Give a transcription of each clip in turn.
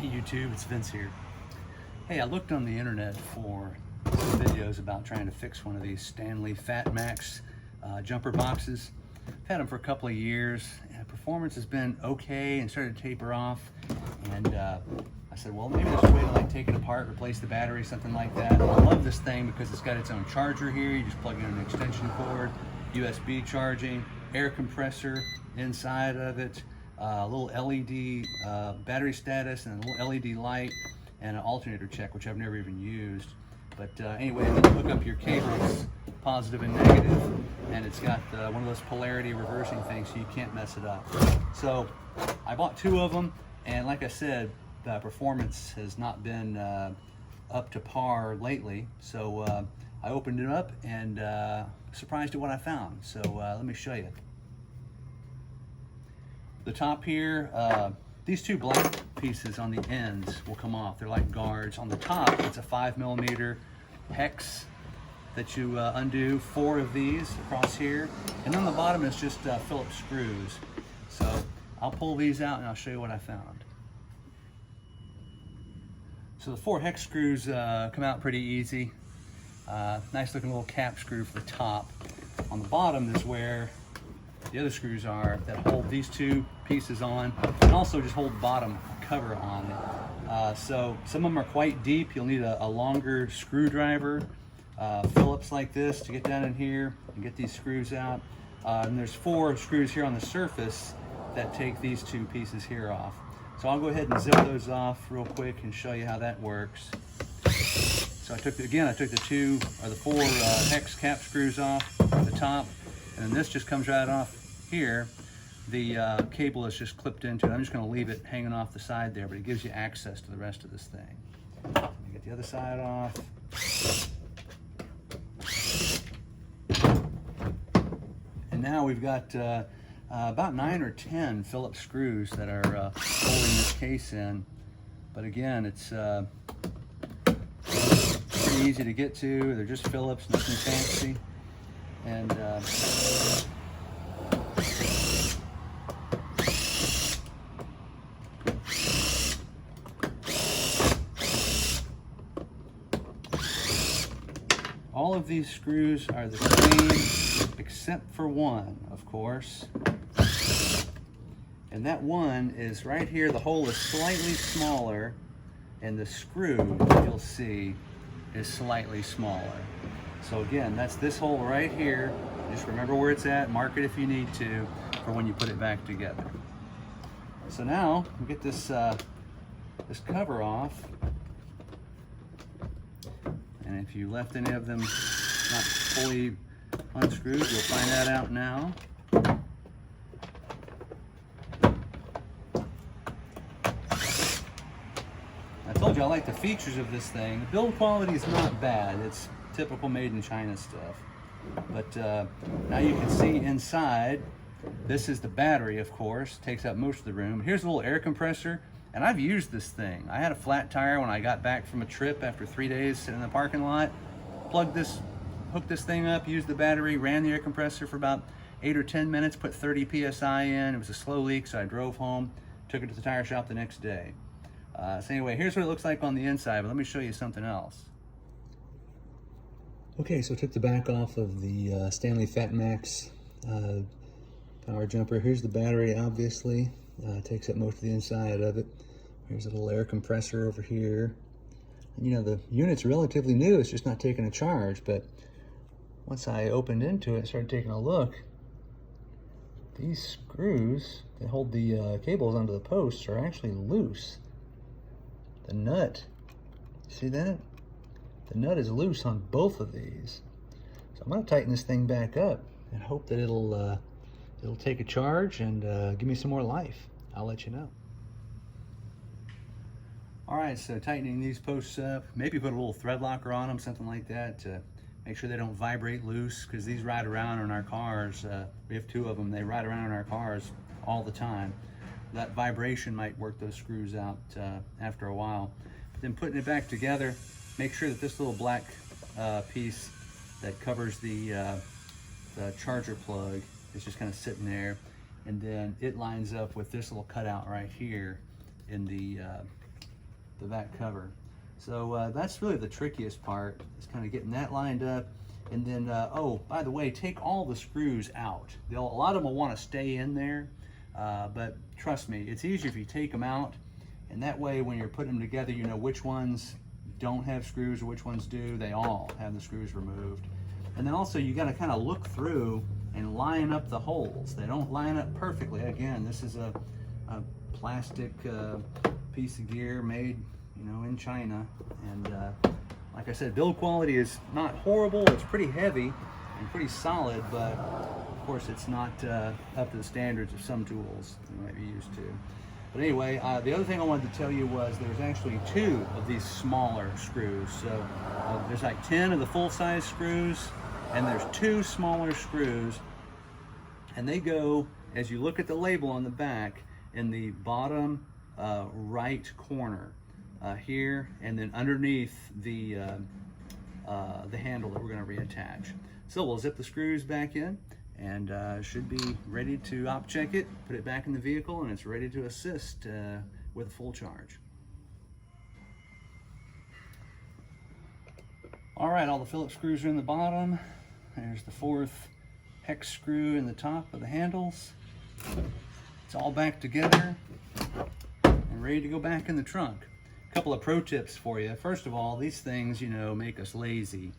Hey YouTube, it's Vince here. Hey, I looked on the internet for some videos about trying to fix one of these Stanley Fatmax jumper boxes. I've had them for a couple of years and performance has been okay and started to taper off. And I said, well, maybe there's a way to like take it apart, replace the battery, something like that. And I love this thing because it's got its own charger here. You just plug in an extension cord, USB charging, air compressor inside of it, a little LED battery status, and a little LED light, and an alternator check, which I've never even used. But anyway, then you hook up your cables, positive and negative, and it's got one of those polarity reversing things, so you can't mess it up. So I bought two of them, and like I said, the performance has not been up to par lately. So I opened it up and surprised at what I found. So let me show you. The top here, these two black pieces on the ends will come off. They're like guards. On the top, it's a 5mm hex that you undo, 4 of these across here. And on the bottom is just Phillips screws. So I'll pull these out and I'll show you what I found. So the 4 hex screws come out pretty easy. Nice looking little cap screw for the top. On the bottom is where the other screws are that hold these two pieces on, and also just hold the bottom cover on. So some of them are quite deep. You'll need a longer screwdriver, Phillips like this, to get down in here and get these screws out. And there's 4 screws here on the surface that take these 2 pieces here off. So I'll go ahead and zip those off real quick and show you how that works. So I took the 4 hex cap screws off at the top, and then this just comes right off here. The cable is just clipped into it. I'm just going to leave it hanging off the side there, but it gives you access to the rest of this thing. Let me get the other side off. And now we've got about 9 or 10 Phillips screws that are holding this case in. But again, it's pretty easy to get to. They're just Phillips, nothing fancy. And all of these screws are the same except for one, of course. And that one is right here. The hole is slightly smaller, and the screw, you'll see, is slightly smaller. So again, that's this hole right here. Just remember where it's at, mark it if you need to, for when you put it back together. So now, we get this this cover off. And if you left any of them not fully unscrewed, you'll find that out now. I told you I like the features of this thing. The build quality is not bad. It's typical made in China stuff. But now you can see inside, this is the battery, of course, takes up most of the room. Here's a little air compressor, and I've used this thing. I had a flat tire when I got back from a trip after 3 days sitting in the parking lot. Hooked this thing up, used the battery, ran the air compressor for about 8 or 10 minutes, put 30 PSI in. It was a slow leak, so I drove home, took it to the tire shop the next day. So anyway, here's what it looks like on the inside, but let me show you something else. Okay, so I took the back off of the Stanley Fatmax power jumper. Here's the battery, obviously. Takes up most of the inside of it. Here's a little air compressor over here. And, you know, the unit's relatively new. It's just not taking a charge, but once I opened into it, started taking a look, these screws that hold the cables onto the posts are actually loose. The nut, see that? The nut is loose on both of these. So I'm going to tighten this thing back up and hope that it'll take a charge and give me some more life. I'll let you know. All right, so tightening these posts up, maybe put a little thread locker on them, something like that, to make sure they don't vibrate loose, because these ride around in our cars. We have 2 of them. They ride around in our cars all the time. That vibration might work those screws out after a while. But then putting it back together, make sure that this little black piece that covers the charger plug is just kind of sitting there, and then it lines up with this little cutout right here in the back cover. So that's really the trickiest part, is kind of getting that lined up. And then, oh, by the way, take all the screws out. A lot of them will want to stay in there, but trust me, it's easier if you take them out, and that way when you're putting them together, you know which ones don't have screws or which ones do. They all have the screws removed. And then also you got to kind of look through and line up the holes. They don't line up perfectly. Again, this is a plastic piece of gear made, you know, in China, and like I said, build quality is not horrible. It's pretty heavy and pretty solid, but of course it's not up to the standards of some tools you might be used to. But anyway, the other thing I wanted to tell you was there's actually 2 of these smaller screws. So there's like 10 of the full-size screws, and there's 2 smaller screws, and they go, as you look at the label on the back, in the bottom right corner. Here, and then underneath the handle that we're going to reattach. So we'll zip the screws back in, and should be ready to op check it, put it back in the vehicle, and it's ready to assist with a full charge. All right, all the Phillips screws are in the bottom. There's the 4th hex screw in the top of the handles. It's all back together and ready to go back in the trunk. Couple of pro tips for you. First of all, these things, you know, make us lazy,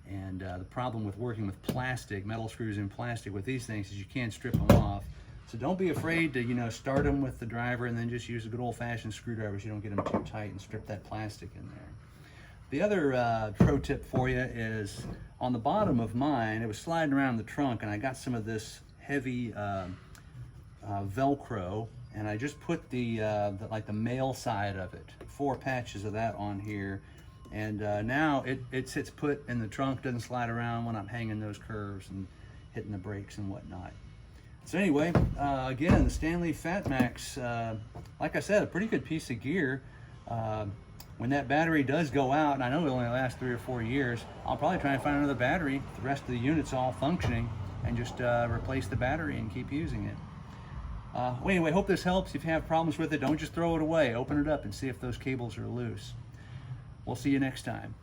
and the problem with working with plastic, metal screws in plastic with these things, is you can't strip them off. So don't be afraid to, you know, start them with the driver and then just use a good old-fashioned screwdriver so you don't get them too tight and strip that plastic in there. The other pro tip for you is on the bottom of mine, it was sliding around the trunk, and I got some of this heavy Velcro, and I just put the like the male side of it, 4 patches of that on here, and now it sits put in the trunk, doesn't slide around when I'm hanging those curves and hitting the brakes and whatnot. So anyway, again, the Stanley Fatmax, like I said, a pretty good piece of gear. When that battery does go out, and I know it only lasts 3 or 4 years, I'll probably try and find another battery, the rest of the unit's all functioning, and just replace the battery and keep using it. Well, anyway, hope this helps. If you have problems with it, don't just throw it away. Open it up and see if those cables are loose. We'll see you next time.